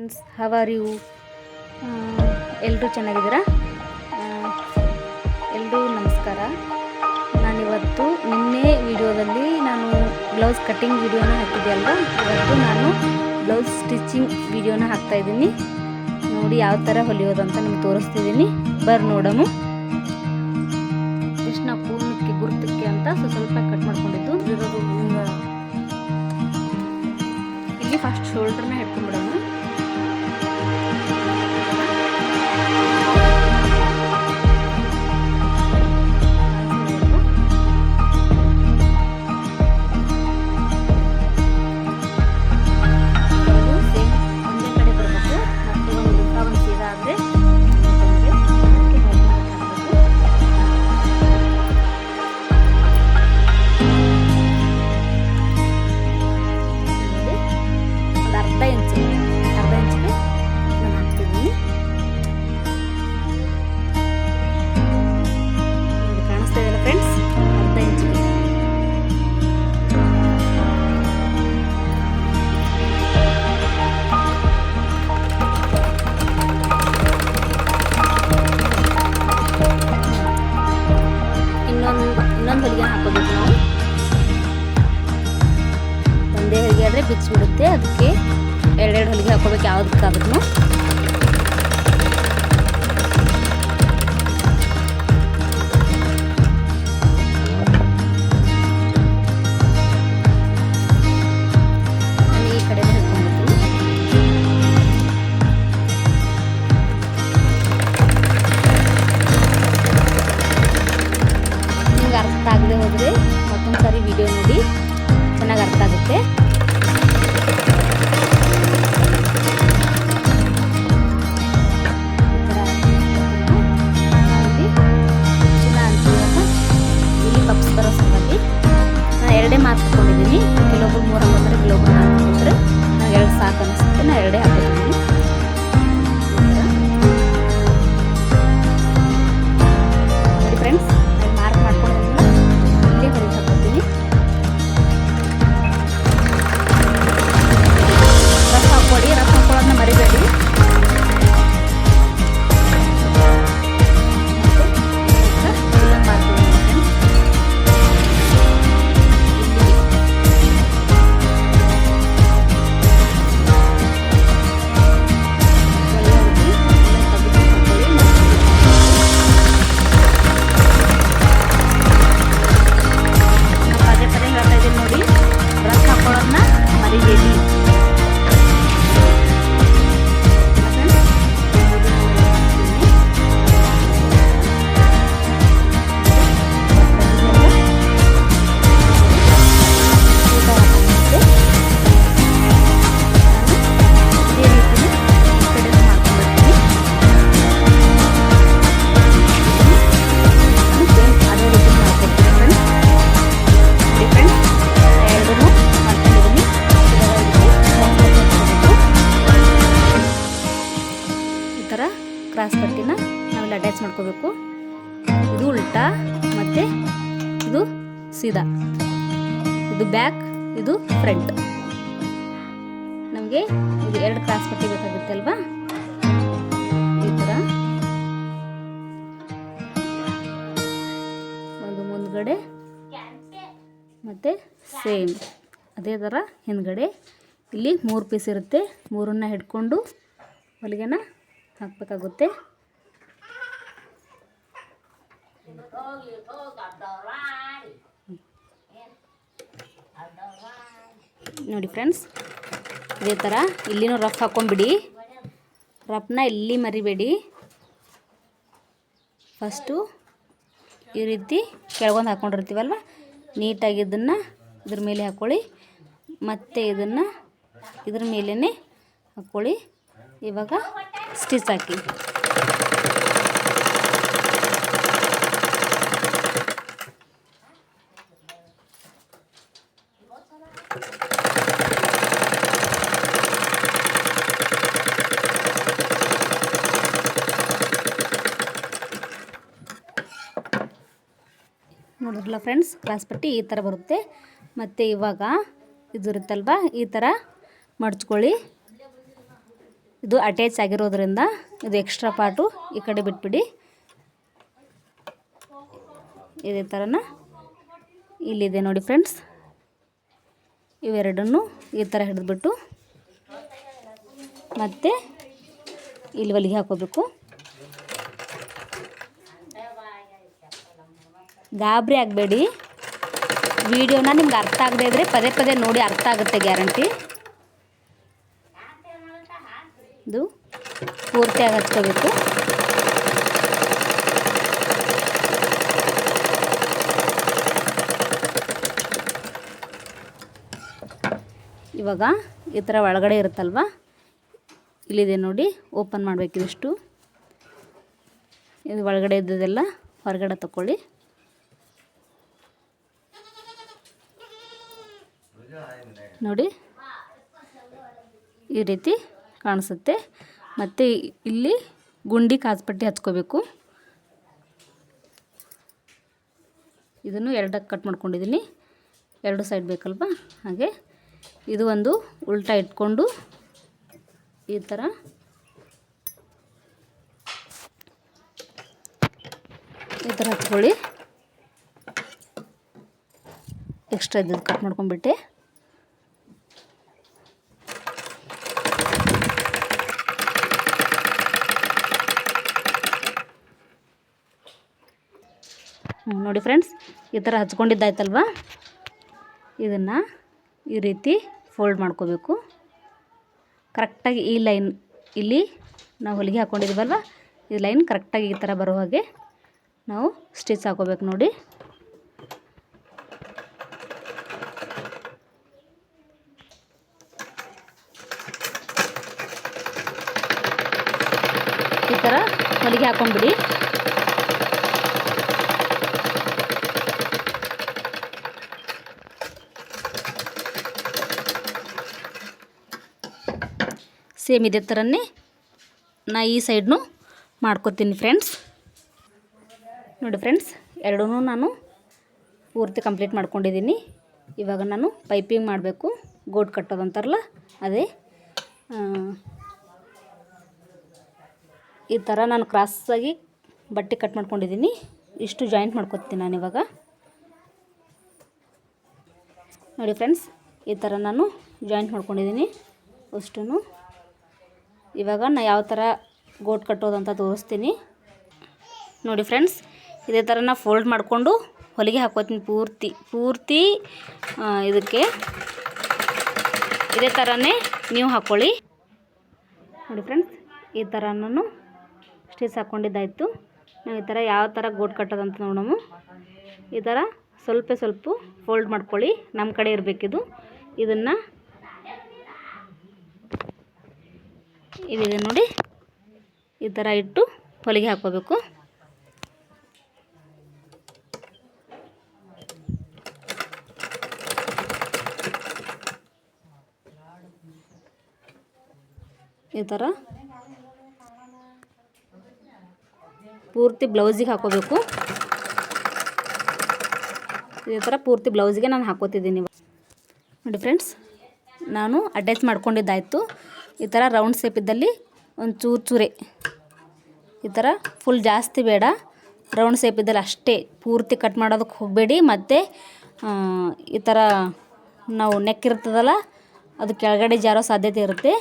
Friends, how are you? ಎಲ್ಲರೂ ಚೆನ್ನಾಗಿದ್ದೀರಾ? ಎಲ್ಲರೂ ನಮಸ್ಕಾರ. ನಾನಿವತ್ತು ನಿನ್ನೆ ವಿಡಿಯೋದಲ್ಲಿ ನಾನು ಬ್ಲೌಸ್ ಕಟ್ಟಿಂಗ್ ವಿಡಿಯೋನ ಹಾಕಿದ್ದೆ ಅಲ್ವಾ, ಇವತ್ತು ನಾನು ಬ್ಲೌಸ್ ಸ್ಟಿಚಿಂಗ್ ವಿಡಿಯೋನ ಹಾಕ್ತಾಯಿದ್ದೀನಿ. ನೋಡಿ ಯಾವ ಥರ ಹೊಲಿಯೋದಂತ ನಿಮ್ಗೆ ತೋರಿಸ್ತಿದ್ದೀನಿ. ನೋಡೋಣ. ಎಷ್ಟು ನಾವು ಪೂರ್ಣಕ್ಕೆ ಗುರುತಕ್ಕೆ ಅಂತ ಸ್ವಲ್ಪ ಕಟ್ ಮಾಡ್ಕೊಂಡಿದ್ದು ಇಲ್ಲಿ ಫಸ್ಟ್ ಶೋಲ್ಡರ್ನ ಹಿಡ್ಕೊಂಡ್ಬಿಡೋಣ. ಇನ್ನೊಂದು ಹೊಲಿಗೆ ಹಾಕೋಬೇಕು ನಾವು. ಒಂದೇ ಹೊಲಿಗೆ ಆದರೆ ಬಿಚ್ಚಿಬಿಡುತ್ತೆ, ಅದಕ್ಕೆ ಎರಡೆರಡು ಹೊಲಿಗೆ ಹಾಕೋಬೇಕು ಯಾವುದಕ್ಕಾದ್ರೂ. ಈ ಕಡೆ ಹಿಡ್ಕೊಂಡ್ಬಿಡ್ತೀನಿ. ನಿಮ್ಗೆ ಅರ್ಥ ಆಗದೆ ಹೋದರೆ ಮತ್ತೊಂದು ಸಾರಿ ವಿಡಿಯೋ ನೋಡಿ, ಚೆನ್ನಾಗಿ ಅರ್ಥ ಆಗುತ್ತೆ. ಇಲ್ಲಿ ಕಪ್ಸ್ ಬರೋ ಸಲುವಾಗಿ ನಾನು ಎರಡೇ ಮಾರ್ಕ್ ಹಾಕೊಂಡಿದ್ದೀನಿ. ಕೆಲವೊಬ್ರು 3 ಹಾಕೋತಾರೆ, ಕೆಲವೊಬ್ರು 4 ಹಾಕೋತಾರೆ. ನಾನು 2 ಸಾಕು ಅನಿಸುತ್ತೆ, ನಾನು ಎರಡೇ ಹಾಕೋತೀನಿ. ನೋಡಿ ಫ್ರೆಂಡ್ಸ್, ನಾನು ಮಾರ್ಕ್ ಮಾಡ್ಕೊಂಡಿದ್ದೀನಿ. ಇಲ್ಲೇ ಹೊಲಿಗೆ ಹಾಕೋತೀನಿ. ರಫ್ ಹಾಕ್ಕೊಡಿ, ರಫ್ ಹಾಕೊಳ್ಳೋದನ್ನ ಮರಿಬೇಡಿ. ಕ್ರಾಸ್ ಪಟ್ಟಿನ ನಾವೆಲ್ಲ ಅಟ್ಯಾಚ್ ಮಾಡ್ಕೋಬೇಕು. ಇದು ಉಲ್ಟಾ ಮತ್ತು ಇದು ಸೀದಾ, ಇದು ಬ್ಯಾಕ್, ಇದು ಫ್ರಂಟ್. ನಮಗೆ ಇದು 2 ಕ್ರಾಸ್ ಪಟ್ಟಿ ಬೇಕಾಗುತ್ತೆ ಅಲ್ವಾ. ಈ ಥರ ಒಂದು ಮುಂದ್ಗಡೆ ಮತ್ತು ಸೇಮ್ ಅದೇ ಥರ ಹಿಂದ್ಗಡೆ. ಇಲ್ಲಿ 3 ಪೀಸ್ ಇರುತ್ತೆ, 3ನ್ನ ಹಿಡ್ಕೊಂಡು ಹೊಲಿಗೆನ ಹಾಕಬೇಕಾಗುತ್ತೆ. ನೋಡಿ ಫ್ರೆಂಡ್ಸ್, ಇದೇ ಥರ ಇಲ್ಲಿನೂ ರಫ್ ಹಾಕ್ಕೊಂಬಿಡಿ. ರಫ್ನ ಇಲ್ಲಿ ಮರಿಬೇಡಿ. ಫಸ್ಟು ಈ ರೀತಿ ಕೆಳಗೊಂದು ಹಾಕ್ಕೊಂಡಿರ್ತೀವಲ್ವ, ನೀಟಾಗಿ ಇದನ್ನು ಇದ್ರ ಮೇಲೆ ಹಾಕ್ಕೊಳ್ಳಿ. ಮತ್ತು ಇದನ್ನು ಇದ್ರ ಮೇಲೇ ಹಾಕ್ಕೊಳ್ಳಿ. ಇವಾಗ ಸ್ಟಿಚ್ ಹಾಕಿ. ನೋಡಿದ್ರಲ್ಲ ಫ್ರೆಂಡ್ಸ್, ಕ್ರಾಸ್ ಪಟ್ಟಿ ಈ ಥರ ಬರುತ್ತೆ. ಮತ್ತು ಇವಾಗ ಇದಿರುತ್ತಲ್ವ, ಈ ಥರ ಮಡ್ಚ್ಕೊಳ್ಳಿ. ಇದು ಅಟ್ಯಾಚ್ ಆಗಿರೋದ್ರಿಂದ ಇದು ಎಕ್ಸ್ಟ್ರಾ ಪಾರ್ಟು ಈ ಕಡೆ ಬಿಟ್ಬಿಡಿ. ಇದೇ ಥರನ ಇಲ್ಲಿದೆ ನೋಡಿ ಫ್ರೆಂಡ್ಸ್. ಇವೆರಡನ್ನು ಈ ಥರ ಹಿಡಿದ್ಬಿಟ್ಟು ಮತ್ತೆ ಇಲ್ಲಿ ಹೊಲಿಗೆ ಹಾಕೋಬೇಕು. ಗಾಬರಿ ಆಗಬೇಡಿ, ವಿಡಿಯೋನ ನಿಮ್ಗೆ ಅರ್ಥ ಆಗದೇ ಇದ್ದರೆ ಪದೇ ಪದೇ ನೋಡಿ, ಅರ್ಥ ಆಗುತ್ತೆ ಗ್ಯಾರಂಟಿ. ಇದು ಪೂರ್ತಿಯಾಗಿ ಹಚ್ಕೋಬೇಕು. ಇವಾಗ ಈ ಥರ ಒಳಗಡೆ ಇರುತ್ತಲ್ವ, ಇಲ್ಲಿದೆ ನೋಡಿ, ಓಪನ್ ಮಾಡಬೇಕಿದಿಷ್ಟು. ಇದು ಒಳಗಡೆ ಇದ್ದದೆಲ್ಲ ಹೊರಗಡೆ ತಗೊಳ್ಳಿ. ನೋಡಿ ಈ ರೀತಿ ಕಾಣಿಸುತ್ತೆ. ಮತ್ತು ಇಲ್ಲಿ ಗುಂಡಿ ಕಾಸ್ಪಟ್ಟಿ ಹಚ್ಕೋಬೇಕು. ಇದನ್ನು ಎರಡಕ್ಕೆ ಕಟ್ ಮಾಡ್ಕೊಂಡಿದ್ದೀನಿ, ಎರಡು ಸೈಡ್ ಬೇಕಲ್ವ, ಹಾಗೆ ಇದು ಒಂದು ಉಲ್ಟಾ ಇಟ್ಕೊಂಡು ಈ ಥರ ಹಚ್ಕೊಳ್ಳಿ. ಎಕ್ಸ್ಟ್ರಾ ಇದ್ದದ್ದು ಕಟ್ ಮಾಡ್ಕೊಂಡ್ಬಿಟ್ಟೆ. ನೋಡಿ ಫ್ರೆಂಡ್ಸ್, ಈ ಥರ ಹಚ್ಕೊಂಡಿದ್ದಾಯ್ತಲ್ವ, ಇದನ್ನು ಈ ರೀತಿ ಫೋಲ್ಡ್ ಮಾಡ್ಕೋಬೇಕು. ಕರೆಕ್ಟಾಗಿ ಈ ಲೈನ್, ಇಲ್ಲಿ ನಾವು ಹೊಲಿಗೆ ಹಾಕ್ಕೊಂಡಿದ್ದೀವಲ್ವ, ಈ ಲೈನ್ ಕರೆಕ್ಟಾಗಿ ಈ ಥರ ಬರೋ ಹಾಗೆ ನಾವು ಸ್ಟಿಚ್ ಹಾಕೋಬೇಕು ನೋಡಿ. ಈ ಥರ ಹೊಲಿಗೆ ಹಾಕೊಂಡ್ಬಿಡಿ. ಸೇಮ್ ಇದೇ ಥರನೇ ನಾ ಈ ಸೈಡ್ನು ಮಾಡ್ಕೊತೀನಿ ಫ್ರೆಂಡ್ಸ್. ನೋಡಿ ಫ್ರೆಂಡ್ಸ್, ಎರಡೂ ನಾನು ಪೂರ್ತಿ ಕಂಪ್ಲೀಟ್ ಮಾಡ್ಕೊಂಡಿದ್ದೀನಿ. ಇವಾಗ ನಾನು ಪೈಪಿಂಗ್ ಮಾಡಬೇಕು. ಗೋಟ್ ಕಟ್ಟೋದು ಅಂತಾರಲ್ಲ ಅದೇ. ಈ ಥರ ನಾನು ಕ್ರಾಸಾಗಿ ಬಟ್ಟೆ ಕಟ್ ಮಾಡ್ಕೊಂಡಿದ್ದೀನಿ. ಇಷ್ಟು ಜಾಯಿಂಟ್ ಮಾಡ್ಕೊತೀನಿ ನಾನು ಇವಾಗ. ನೋಡಿ ಫ್ರೆಂಡ್ಸ್, ಈ ಥರ ನಾನು ಜಾಯಿಂಟ್ ಮಾಡ್ಕೊಂಡಿದ್ದೀನಿ ಅಷ್ಟೂ. ಇವಾಗ ನಾನು ಯಾವ ಥರ ಗೋಟ್ ಕಟ್ಟೋದು ಅಂತ ತೋರಿಸ್ತೀನಿ ನೋಡಿ ಫ್ರೆಂಡ್ಸ್. ಇದೇ ಥರ ನಾನು ಫೋಲ್ಡ್ ಮಾಡಿಕೊಂಡು ಹೊಲಿಗೆ ಹಾಕೋತೀನಿ ಪೂರ್ತಿ ಇದಕ್ಕೆ. ಇದೇ ಥರನೇ ನೀವು ಹಾಕ್ಕೊಳ್ಳಿ ನೋಡಿ ಫ್ರೆಂಡ್ಸ್. ಈ ಥರ ನಾನು ಸ್ಟಿಚ್ ಹಾಕ್ಕೊಂಡಿದ್ದಾಯಿತು. ನಾವು ಈ ಥರ ಯಾವ ಥರ ಗೋಟ್ ಕಟ್ಟೋದಂತ ನೋಡೋಣ. ಈ ಥರ ಸ್ವಲ್ಪ ಫೋಲ್ಡ್ ಮಾಡ್ಕೊಳ್ಳಿ, ನಮ್ಮ ಕಡೆ ಇರಬೇಕಿದು. ಇದನ್ನು ಇಲ್ಲಿದೆ ನೋಡಿ, ಈ ಥರ ಇಟ್ಟು ಹೊಲಿಗೆ ಹಾಕ್ಕೋಬೇಕು. ಈ ಥರ ಪೂರ್ತಿ ಬ್ಲೌಸಿಗೆ ಹಾಕೋಬೇಕು. ಇದೇ ಥರ ಪೂರ್ತಿ ಬ್ಲೌಸಿಗೆ ನಾನು ಹಾಕೋತಿದ್ದೀನಿ ನೋಡಿ ಫ್ರೆಂಡ್ಸ್. ನಾನು ಅಟ್ಯಾಚ್ ಮಾಡ್ಕೊಂಡಿದ್ದಾಯಿತು. ಈ ಥರ ರೌಂಡ್ ಶೇಪ್ ಇದ್ದಲ್ಲಿ ಒಂದು ಚೂರೇ ಈ ಥರ, ಫುಲ್ ಜಾಸ್ತಿ ಬೇಡ, ರೌಂಡ್ ಶೇಪ್ ಇದ್ದಲ್ಲಿ ಅಷ್ಟೇ. ಪೂರ್ತಿ ಕಟ್ ಮಾಡೋದಕ್ಕೆ ಹೋಗಬೇಡಿ. ಮತ್ತು ಈ ಥರ ನಾವು ನೆಕ್ ಇರ್ತದಲ್ಲ, ಅದು ಕೆಳಗಡೆ ಜಾರೋ ಸಾಧ್ಯತೆ ಇರುತ್ತೆ.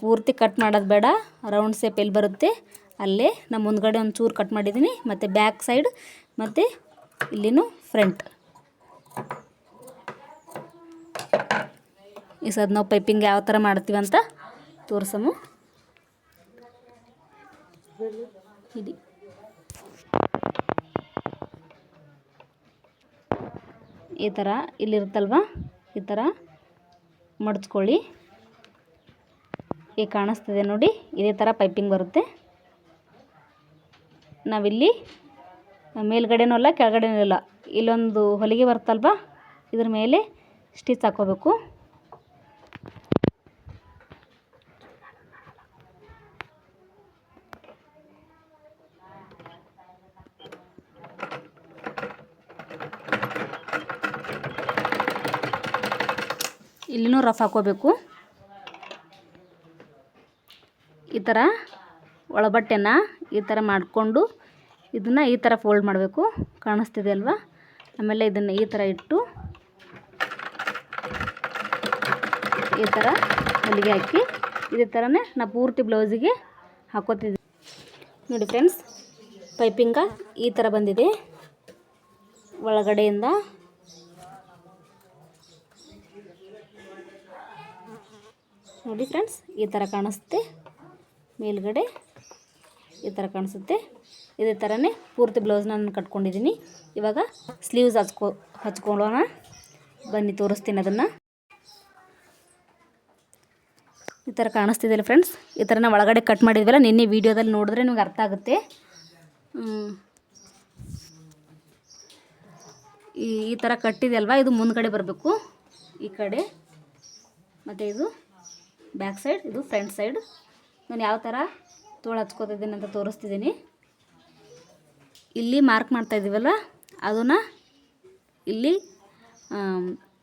ಪೂರ್ತಿ ಕಟ್ ಮಾಡೋದು ಬೇಡ. ರೌಂಡ್ ಶೇಪ್ ಎಲ್ಲಿ ಬರುತ್ತೆ ಅಲ್ಲೇ ನಾನು ಮುಂದ್ಗಡೆ ಒಂದು ಚೂರು ಕಟ್ ಮಾಡಿದ್ದೀನಿ. ಮತ್ತು ಬ್ಯಾಕ್ ಸೈಡ್ ಮತ್ತು ಇಲ್ಲಿನೂ ಫ್ರಂಟ್. ಈ ಸದ್ ನಾವು ಪೈಪಿಂಗ್ ಯಾವ ಥರ ಮಾಡ್ತೀವಿ ಅಂತ ತೋರ್ಸಮು. ಇದು ಈ ಥರ ಇಲ್ಲಿರುತ್ತಲ್ವ, ಈ ಥರ ಮಡಚ್ಕೊಳ್ಳಿ. ಈಗ ಕಾಣಿಸ್ತಿದೆ ನೋಡಿ, ಇದೇ ಥರ ಪೈಪಿಂಗ್ ಬರುತ್ತೆ. ನಾವಿಲ್ಲಿ ಮೇಲ್ಗಡೆನೂ ಅಲ್ಲ ಕೆಳಗಡೆನೂ ಇಲ್ಲ, ಇಲ್ಲೊಂದು ಹೊಲಿಗೆ ಬರುತ್ತಲ್ವ, ಇದ್ರ ಮೇಲೆ ಸ್ಟಿಚ್ ಹಾಕೋಬೇಕು. ಇಲ್ಲಿನೂ ರಫ್ ಹಾಕೋಬೇಕು. ಈ ಥರ ಒಳಬಟ್ಟೆನ ಈ ಥರ ಮಾಡಿಕೊಂಡು ಇದನ್ನು ಈ ಥರ ಫೋಲ್ಡ್ ಮಾಡಬೇಕು, ಕಾಣಿಸ್ತಿದೆ ಅಲ್ವಾ. ಆಮೇಲೆ ಇದನ್ನು ಈ ಥರ ಇಟ್ಟು ಈ ಥರ ಹೊಲಿಗೆ ಹಾಕಿ ಇದೇ ಥರನೇ ನಾವು ಪೂರ್ತಿ ಬ್ಲೌಸಿಗೆ ಹಾಕೋತಿದ್ವಿ. ನೋಡಿ ಫ್ರೆಂಡ್ಸ್, ಪೈಪಿಂಗ ಈ ಥರ ಬಂದಿದೆ ಒಳಗಡೆಯಿಂದ. ನೋಡಿ ಫ್ರೆಂಡ್ಸ್, ಈ ಥರ ಕಾಣಿಸುತ್ತೆ, ಮೇಲ್ಗಡೆ ಈ ಥರ ಕಾಣಿಸುತ್ತೆ. ಇದೇ ಥರನೇ ಪೂರ್ತಿ ಬ್ಲೌಸ್ನ ನಾನು ಕಟ್ಕೊಂಡಿದ್ದೀನಿ. ಇವಾಗ ಸ್ಲೀವ್ಸ್ ಹಚ್ಕೊಳ್ಳೋಣ ಬನ್ನಿ, ತೋರಿಸ್ತೀನಿ ಅದನ್ನು. ಈ ಥರ ಕಾಣಿಸ್ತಿದೆಯಲ್ಲ ಫ್ರೆಂಡ್ಸ್, ಈ ಥರ ನಾವು ಒಳಗಡೆ ಕಟ್ ಮಾಡಿದ್ವಲ್ಲ, ನಿನ್ನೆ ವೀಡಿಯೋದಲ್ಲಿ ನೋಡಿದ್ರೆ ನಿಮ್ಗೆ ಅರ್ಥ ಆಗುತ್ತೆ. ಈ ಥರ ಕಟ್ಟಿದೆ ಅಲ್ವಾ, ಇದು ಮುಂದ್ಗಡೆ ಬರಬೇಕು ಈ ಕಡೆ, ಮತ್ತು ಇದು ಬ್ಯಾಕ್ ಸೈಡ್, ಇದು ಫ್ರಂಟ್ ಸೈಡ್. ನಾನು ಯಾವ ಥರ ತೋಳು ಹಚ್ಕೋತಿದ್ದೀನಿ ಅಂತ ತೋರಿಸ್ತಿದ್ದೀನಿ. ಇಲ್ಲಿ ಮಾರ್ಕ್ ಮಾಡ್ತಾ ಇದ್ದೀವಲ್ಲ, ಅದನ್ನು ಇಲ್ಲಿ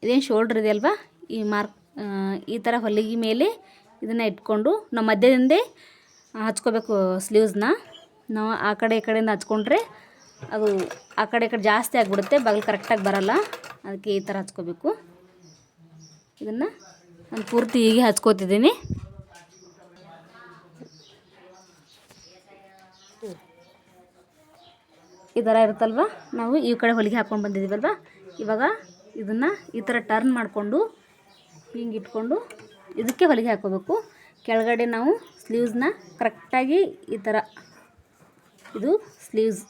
ಇದೇನು ಶೋಲ್ಡ್ರ್ ಇದೆ ಅಲ್ವಾ, ಈ ಮಾರ್ಕ್ ಈ ಥರ ಹೊಲಿಗೆ ಮೇಲೆ ಇದನ್ನು ಇಟ್ಕೊಂಡು ನಾವು ಮಧ್ಯದಿಂದೇ ಹಚ್ಕೋಬೇಕು ಸ್ಲೀವ್ಸ್ನ. ನಾವು ಆ ಕಡೆ ಈ ಕಡೆಯಿಂದ ಹಚ್ಕೊಂಡ್ರೆ ಅದು ಆ ಕಡೆ ಈ ಕಡೆ ಜಾಸ್ತಿ ಆಗಿಬಿಡುತ್ತೆ, ಬಾಗಿಲು ಕರೆಕ್ಟಾಗಿ ಬರೋಲ್ಲ. ಅದಕ್ಕೆ ಈ ಥರ ಹಚ್ಕೋಬೇಕು. ಇದನ್ನು ನಾನು ಪೂರ್ತಿ ಹೀಗೆ ಹಚ್ಕೋತಿದ್ದೀನಿ. ಈ ಥರ ಇರುತ್ತಲ್ವ, ನಾವು ಈ ಕಡೆ ಹೊಲಿಗೆ ಹಾಕ್ಕೊಂಡು ಬಂದಿದ್ದೀವಲ್ವ, ಇವಾಗ ಇದನ್ನು ಈ ಥರ ಟರ್ನ್ ಮಾಡಿಕೊಂಡು ಹಿಂಗೆ ಇಟ್ಕೊಂಡು ಇದಕ್ಕೆ ಹೊಲಿಗೆ ಹಾಕ್ಕೋಬೇಕು. ಕೆಳಗಡೆ ನಾವು ಸ್ಲೀವ್ಸ್ನ ಕರೆಕ್ಟಾಗಿ ಈ ಥರ, ಇದು ಸ್ಲೀವ್ಸ್,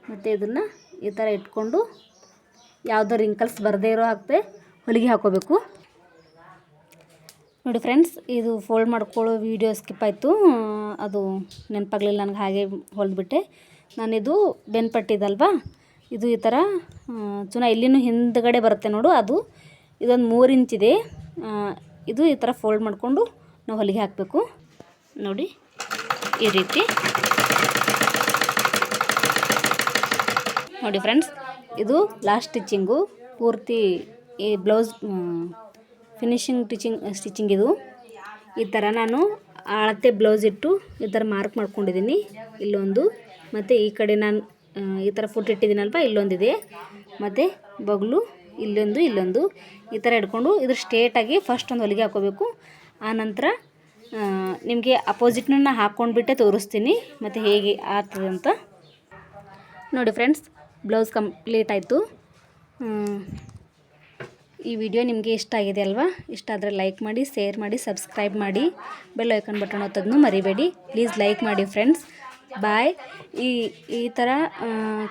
ಮತ್ತು ಇದನ್ನು ಈ ಥರ ಇಟ್ಕೊಂಡು ಯಾವುದೋ ರಿಂಕಲ್ಸ್ ಬರದೇ ಇರೋ ಹಾಕ್ತೆ ಹೊಲಿಗೆ ಹಾಕ್ಕೋಬೇಕು. ನೋಡಿ ಫ್ರೆಂಡ್ಸ್, ಇದು ಫೋಲ್ಡ್ ಮಾಡ್ಕೊಳ್ಳೋ ವೀಡಿಯೋ ಸ್ಕಿಪ್ ಆಯಿತು, ಅದು ನೆನಪಾಗಲಿಲ್ಲ ನನಗೆ, ಹಾಗೆ ಹೊಲಿದ್ಬಿಟ್ಟೆ. ನಾನಿದು ಬೆನ್ಪಟ್ಟಿದಲ್ವಾ, ಇದು ಈ ಥರ ಇಲ್ಲಿನೂ ಹಿಂದ್ಗಡೆ ಬರುತ್ತೆ ನೋಡು, ಅದು ಇದೊಂದು 3 ಇಂಚಿದೆ. ಇದು ಈ ಥರ ಫೋಲ್ಡ್ ಮಾಡಿಕೊಂಡು ನಾವು ಹೊಲಿಗೆ ಹಾಕಬೇಕು. ನೋಡಿ ಈ ರೀತಿ. ನೋಡಿ ಫ್ರೆಂಡ್ಸ್, ಇದು ಲಾಸ್ಟ್ ಸ್ಟಿಚ್ಚಿಂಗು, ಪೂರ್ತಿ ಈ ಬ್ಲೌಸ್ ಫಿನಿಶಿಂಗ್ ಸ್ಟಿಚಿಂಗ್ ಇದು. ಈ ಥರ ನಾನು ಅಳತೆ ಬ್ಲೌಸ್ ಇಟ್ಟು ಈ ಥರ ಮಾರ್ಕ್ ಮಾಡ್ಕೊಂಡಿದ್ದೀನಿ, ಇಲ್ಲೊಂದು, ಮತ್ತು ಈ ಕಡೆ ನಾನು ಈ ಥರ ಫುಟ್ ಇಟ್ಟಿದ್ದೀನಲ್ವ, ಇಲ್ಲೊಂದಿದೆ, ಮತ್ತು ಬಗಲು ಇಲ್ಲೊಂದು ಈ ಥರ ಇಟ್ಕೊಂಡು ಇದ್ರ ಸ್ಟ್ರೇಟಾಗಿ ಫಸ್ಟ್ ಒಂದು ಹೊಲಿಗೆ ಹಾಕ್ಕೋಬೇಕು. ಆನಂತರ ನಿಮಗೆ ಅಪೋಸಿಟ್ನ ಹಾಕ್ಕೊಂಡ್ಬಿಟ್ಟೆ ತೋರಿಸ್ತೀನಿ ಮತ್ತು ಹೇಗೆ ಆಗ್ತದೆ ಅಂತ. ನೋಡಿ ಫ್ರೆಂಡ್ಸ್, ಬ್ಲೌಸ್ ಕಂಪ್ಲೀಟ್ ಆಯಿತು. ಈ ವಿಡಿಯೋ ನಿಮಗೆ ಇಷ್ಟ ಆಗಿದೆ ಅಲ್ವಾ? ಇಷ್ಟ ಆದರೆ ಲೈಕ್ ಮಾಡಿ, ಶೇರ್ ಮಾಡಿ, ಸಬ್ಸ್ಕ್ರೈಬ್ ಮಾಡಿ, ಬೆಲ್ ಐಕಾನ್ ಬಟನ್ ಒತ್ತೋದನ್ನು ಮರಿಬೇಡಿ. ಪ್ಲೀಸ್ ಲೈಕ್ ಮಾಡಿ ಫ್ರೆಂಡ್ಸ್. ಬಾಯ್. ಈ ಥರ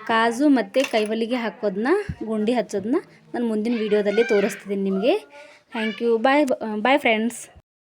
ಕಾಜು ಮತ್ತು ಕೈವಲಿಗೆ ಹಾಕೋದನ್ನ, ಗುಂಡಿ ಹಚ್ಚೋದನ್ನ ನಾನು ಮುಂದಿನ ವೀಡಿಯೋದಲ್ಲಿ ತೋರಿಸ್ತಿದ್ದೀನಿ ನಿಮಗೆ. Thank you. Bye friends.